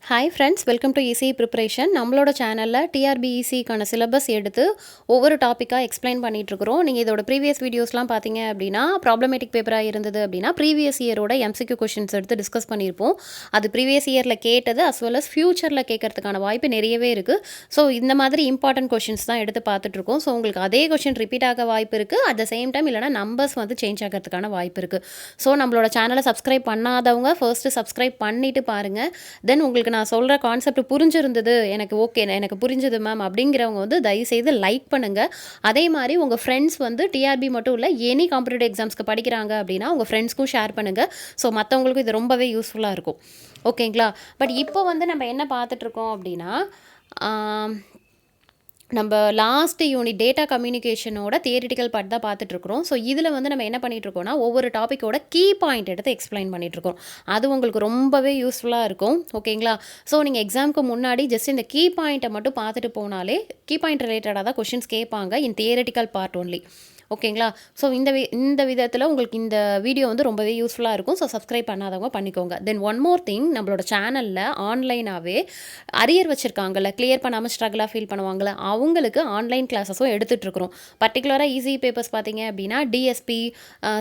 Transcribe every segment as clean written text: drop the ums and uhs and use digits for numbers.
Hi friends, welcome to ECEPreparation. நம்மளோட சேனலில் TRB ECEக்கான syllabus எடுத்து ஒவ்வொரு டாப்பிக்காக எக்ஸ்பிளைன் பண்ணிகிட்ருக்குறோம். நீங்கள் இதோட ப்ரீவியஸ் வீடியோஸ்லாம் பார்த்தீங்க அப்படின்னா ப்ராப்ளமேட்டிக் பேப்பராக இருந்தது அப்படின்னா ப்ரீவியஸ் இயரோட MCQ கொஷின்ஸ் எடுத்து டிஸ்கஸ் பண்ணியிருப்போம். அது ப்ரீவியஸ் இயரில் கேட்டது அஸ் வெல் அஸ் ஃப்யூச்சரில் கேட்கறதுக்கான வாய்ப்பு நிறையவே இருக்குது. ஸோ இந்த மாதிரி இம்பார்ட்டன்ட் கொஷின்ஸ் தான் எடுத்து பார்த்துட்ருக்கோம். ஸோ உங்களுக்கு அதே கொஷின் ரிப்பீட் ஆக வாய்ப்பு இருக்குது. அட் த சேம் டைம் இல்லைனா நம்பர்ஸ் வந்து சேஞ்ச் ஆகிறதுக்கான வாய்ப்பு இருக்குது. ஸோ நம்மளோட சேனலை சப்ஸ்கிரைப் பண்ணாதவங்க ஃபர்ஸ்ட்டு சப்ஸ்கிரைப் பண்ணிவிட்டு பாருங்கள். தென் உங்களுக்கு நான் சொல்கிற கான்செப்ட் புரிஞ்சிருந்தது, எனக்கு புரிஞ்சது மேம் அப்படிங்கிறவங்க வந்து தயவுசெய்து லைக் பண்ணுங்கள். அதே மாதிரி உங்கள் ஃப்ரெண்ட்ஸ் வந்து டிஆர்பி மட்டும் இல்லை, எனி காம்படிட்டிவ் எக்ஸாம்ஸ்க்கு படிக்கிறாங்க அப்படின்னா உங்கள் ஃப்ரெண்ட்ஸ்க்கும் ஷேர் பண்ணுங்கள். ஸோ மற்றவங்களுக்கும் இது ரொம்பவே யூஸ்ஃபுல்லாக இருக்கும். ஓகேங்களா? பட் இப்போ வந்து நம்ம என்ன பார்த்துட்ருக்கோம் அப்படின்னா, நம்ம லாஸ்ட் யூனிட் டேட்டா கம்யூனிகேஷனோட தியரிட்டிக்கல் பார்ட் தான் பார்த்துட்ருக்குறோம். ஸோ இதில் வந்து நம்ம என்ன பண்ணிகிட்ருக்கோம்னா, ஒவ்வொரு டாப்பிக்கோட கீ பாயிண்ட் எடுத்து எக்ஸ்பிளைன் பண்ணிகிட்ருக்கோம். அது உங்களுக்கு ரொம்பவே யூஸ்ஃபுல்லாக இருக்கும். ஓகேங்களா? ஸோ நீங்கள் எக்ஸாமுக்கு முன்னாடி ஜஸ்ட் இந்த கீ பாயிண்ட்டை மட்டும் பார்த்துட்டு போனாலே, கீ பாயிண்ட் ரிலேட்டடாக தான் கொஷின்ஸ் கேட்பாங்க இன் தியரிட்டிக்கல் பார்ட் ஒன்லி. ஓகேங்களா? ஸோ இந்த விதத்தில் உங்களுக்கு இந்த வீடியோ வந்து ரொம்பவே யூஸ்ஃபுல்லாக இருக்கும். ஸோ சப்ஸ்கிரைப் பண்ணாதவங்க பண்ணிக்கோங்க. தென் ஒன் மோர் திங், நம்மளோட சேனலில் ஆன்லைனாகவே அரியர் வச்சுருக்காங்கல்ல, கிளியர் பண்ணாமல் ஸ்ட்ரகிளாக ஃபீல் பண்ணுவாங்கள்ல, அவங்களுக்கு ஆன்லைன் கிளாஸஸும் எடுத்துகிட்ருக்குறோம். பர்டிகுலராக ஈஸி பேப்பர்ஸ் பார்த்தீங்க அப்படின்னா DSP,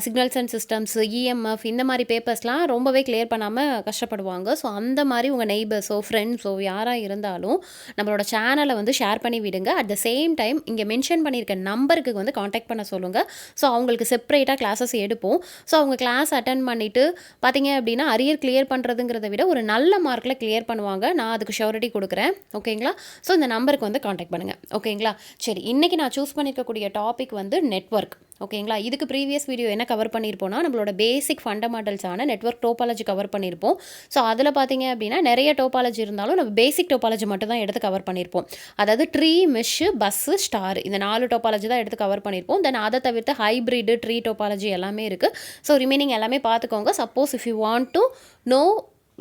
signals and systems, EMF இந்த மாதிரி பேப்பர்ஸ்லாம் ரொம்பவே கிளியர் பண்ணாமல் கஷ்டப்படுவாங்க. ஸோ அந்த மாதிரி உங்கள் நெய்பர்ஸோ ஃப்ரெண்ட்ஸோ யாராக இருந்தாலும் நம்மளோட சேனலை வந்து ஷேர் பண்ணி விடுங்க. அட் த சேம் டைம் இங்கே மென்ஷன் பண்ணியிருக்க நம்பருக்கு வந்து காண்டாக்ட் பண்ண சொல்லுங்கள். ஸோ அவங்களுக்கு செப்பரேட்டாக கிளாஸஸ் எடுப்போம். ஸோ அவங்க கிளாஸ் அட்டன் பண்ணிவிட்டு பார்த்தீங்க அப்படின்னா அரியர் கிளியர் பண்ணுறதுங்கிறத விட ஒரு நல்ல மார்க்கில் கிளியர் பண்ணுவாங்க. நான் அதுக்கு ஷூரிட்டி கொடுக்குறேன். ஓகேங்களா? ஸோ இந்த நம்பருக்கு வந்து காண்டாக்ட் பண்ணுங்கள். ஓகேங்களா? சரி, இன்றைக்கி நான் சூஸ் பண்ணியிருக்கக்கூடிய டாபிக் வந்து நெட்வொர்க். ஓகேங்களா? இதுக்கு ப்ரீவியஸ் வீடியோ என்ன கவர் பண்ணியிருப்போம்னா, நம்மளோட பேசிக் ஃபண்டமெண்டல்ஸான நெட்வொர்க் டோபாலஜி கவர் பண்ணியிருப்போம். ஸோ அதில் பார்த்தீங்க அப்படின்னா நிறைய டோபாலஜி இருந்தாலும் நம்ம பேசிக் டோபாலஜி மட்டும் தான் எடுத்து கவர் பண்ணியிருப்போம். அதாவது ட்ரீ, மெஷ்ஷு, பஸ்ஸு, ஸ்டார், இந்த 4 டோபாலஜி தான் எடுத்து கவர் பண்ணியிருப்போம். தென் அதை தவிர்த்து ஹைப்ரிடு, ட்ரீ டோபாலஜி எல்லாமே இருக்குது. ஸோ ரிமைனிங் எல்லாமே பார்த்துக்கோங்க. Suppose if you want to know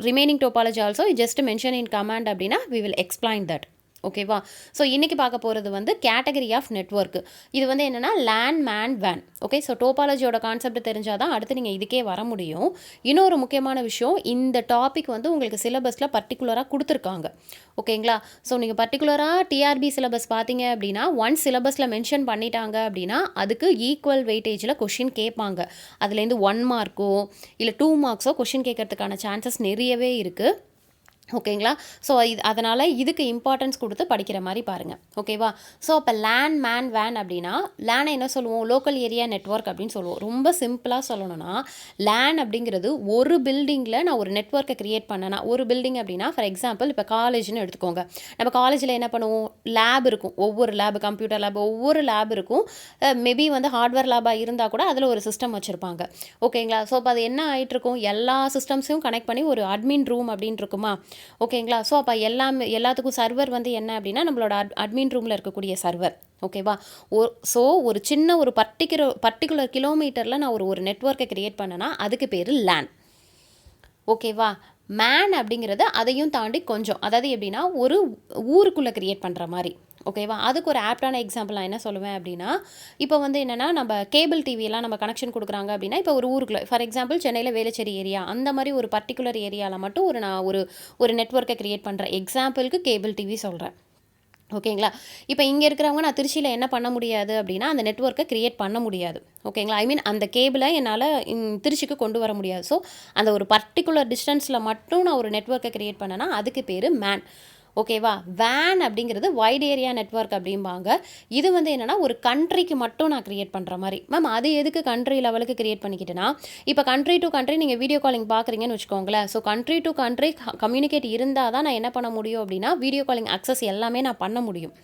remaining topology also just mention in comment அப்படின்னா we will explain that. ஓகேவா? ஸோ இன்றைக்கி பார்க்க போகிறது வந்து கேட்டகரி ஆஃப் நெட்வொர்க்கு. இது வந்து என்னென்னா லேன், மேன், வேன். ஓகே, ஸோ டோபாலஜியோட கான்செப்ட் தெரிஞ்சால் தான் அடுத்து நீங்கள் இதுக்கே வர முடியும். இன்னொரு முக்கியமான விஷயம், இந்த டாபிக் வந்து உங்களுக்கு சிலபஸில் பர்டிகுலராக கொடுத்துருக்காங்க. ஓகேங்களா? ஸோ நீங்கள் பர்டிகுலராக டிஆர்பி சிலபஸ் பார்த்தீங்க அப்படின்னா ஒன் சிலபஸில் மென்ஷன் பண்ணிட்டாங்க அப்படின்னா அதுக்கு ஈக்குவல் வெயிட்டேஜில் கொஷின் கேட்பாங்க. அதுலேருந்து 1 மார்க்கோ இல்லை 2 மார்க்ஸோ கொஷின் கேட்கறதுக்கான சான்சஸ் நிறையவே இருக்குது. ஓகேங்களா? ஸோ அதனால் இதுக்கு இம்பார்ட்டன்ஸ் கொடுத்து படிக்கிற மாதிரி பாருங்கள். ஓகேவா? ஸோ அப்போ லேன், மேன், வேன் அப்படின்னா லேனை என்ன சொல்லுவோம்? லோக்கல் ஏரியா நெட்வொர்க் அப்படின்னு சொல்லுவோம். ரொம்ப சிம்பிளாக சொல்லணும்னா லேன் அப்படிங்கிறது ஒரு பில்டிங்கில் நான் ஒரு நெட்வொர்க்கை க்ரியேட் பண்ணேன்னா, ஒரு பில்டிங் அப்படின்னா ஃபார் எக்ஸாம்பிள் இப்போ காலேஜ்னு எடுத்துக்கோங்க. நம்ம காலேஜில் என்ன பண்ணுவோம்? லேப் இருக்கும். ஒவ்வொரு லேபு, கம்ப்யூட்டர் லேப், ஒவ்வொரு லேப் இருக்கும். மேபி வந்து ஹார்ட்வேர் லேபாக இருந்தால் கூட அதில் ஒரு சிஸ்டம் வச்சுருப்பாங்க. ஓகேங்களா? ஸோ அப்போ அது என்ன ஆகிட்டுருக்கும்? எல்லா சிஸ்டம்ஸையும் கனெக்ட் பண்ணி ஒரு அட்மின் ரூம் அப்படின்னு இருக்குமா? ஓகேங்களா? ஸோ அப்போ எல்லாத்துக்கும் சர்வர் வந்து என்ன அப்படின்னா நம்மளோட அட்மின் ரூமில் இருக்கக்கூடிய சர்வர். ஓகேவா? ஸோ ஒரு சின்ன ஒரு பர்டிகுலர் கிலோமீட்டரில் நான் ஒரு நெட்வொர்க்கை க்ரியேட் பண்ணேன்னா அதுக்கு பேர் லேன். ஓகேவா? மேன் அப்படிங்கிறது அதையும் தாண்டி கொஞ்சம், அதாவது எப்படின்னா ஒரு ஊருக்குள்ளே க்ரியேட் பண்ணுற மாதிரி. ஓகேவா? அதுக்கு ஒரு ஆப்டான எக்ஸாம்பிள் நான் என்ன சொல்லுவேன் அப்படின்னா, இப்போ வந்து என்னென்னா நம்ம கேபிள் டிவியெல்லாம் நம்ம கனெக்ஷன் கொடுக்குறாங்க அப்படின்னா, இப்போ ஒரு ஊருக்குள்ளே ஃபார் எக்ஸாம்பிள் சென்னையில் வேளச்சேரி ஏரியா அந்த மாதிரி ஒரு பர்டிகுலர் ஏரியாவில் மட்டும் நான் ஒரு நெட்வொர்க்கை க்ரியேட் பண்ணுறேன். எக்ஸாம்பிளுக்கு கேபிள் டிவி சொல்கிறேன். ஓகேங்களா? இப்போ இங்கே இருக்கிறவங்க நான் திருச்சியில் என்ன பண்ண முடியாது அப்படின்னா அந்த நெட்வொர்க்கை க்ரியேட் பண்ண முடியாது. ஓகேங்களா? ஐ மீன் அந்த கேபிளை என்னால் திருச்சிக்கு கொண்டு வர முடியாது. ஸோ அந்த ஒரு பர்டிகுலர் டிஸ்டன்ஸில் மட்டும் நான் ஒரு நெட்வொர்க்கை க்ரியேட் பண்ணேன்னா அதுக்கு பேர் மேன். ஓகேவா? வேன் அப்படிங்கிறது வைட் ஏரியா நெட்வொர்க் அப்படிம்பாங்க. இது வந்து என்னென்னா ஒரு கண்ட்ரிக்கு மட்டும் நான் க்ரியேட் பண்ணுற மாதிரி. மேம் அது எதுக்கு கண்ட்ரி லெவலுக்கு க்ரியேட் பண்ணிக்கிட்டேன்னா, இப்போ கண்ட்ரி டு கண்ட்ரி நீங்கள் வீடியோ காலிங் பார்க்குறீங்கன்னு வச்சுக்கோங்களேன். So country to country communicate இருந்தால் தான் நான் என்ன பண்ண முடியும் அப்படின்னா வீடியோ காலிங் அக்சஸ் எல்லாமே நான் பண்ண முடியும்.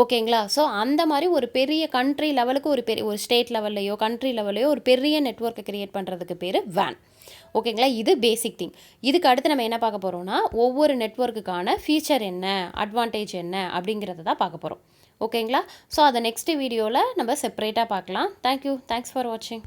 ஓகேங்களா? ஸோ அந்த மாதிரி ஒரு பெரிய கண்ட்ரி லெவலுக்கு ஒரு ஸ்டேட் லெவல்லையோ கண்ட்ரி லெவல்லையோ ஒரு பெரிய நெட்வொர்க்கை க்ரியேட் பண்ணுறதுக்கு பேர் வேன். ஓகேங்களா? இது பேசிக் திங். இதுக்கு அடுத்து நம்ம என்ன பார்க்க போகிறோம்னா ஒவ்வொரு நெட்வொர்க்குக்கான ஃபீச்சர் என்ன, அட்வான்டேஜ் என்ன அப்படிங்கிறத தான் பார்க்க போகிறோம். ஓகேங்களா? ஸோ அதை நெக்ஸ்ட் வீடியோவில் நம்ம செப்பரேட்டாக பார்க்கலாம். தேங்க்யூ. தேங்க்ஸ் ஃபார் வாட்சிங்.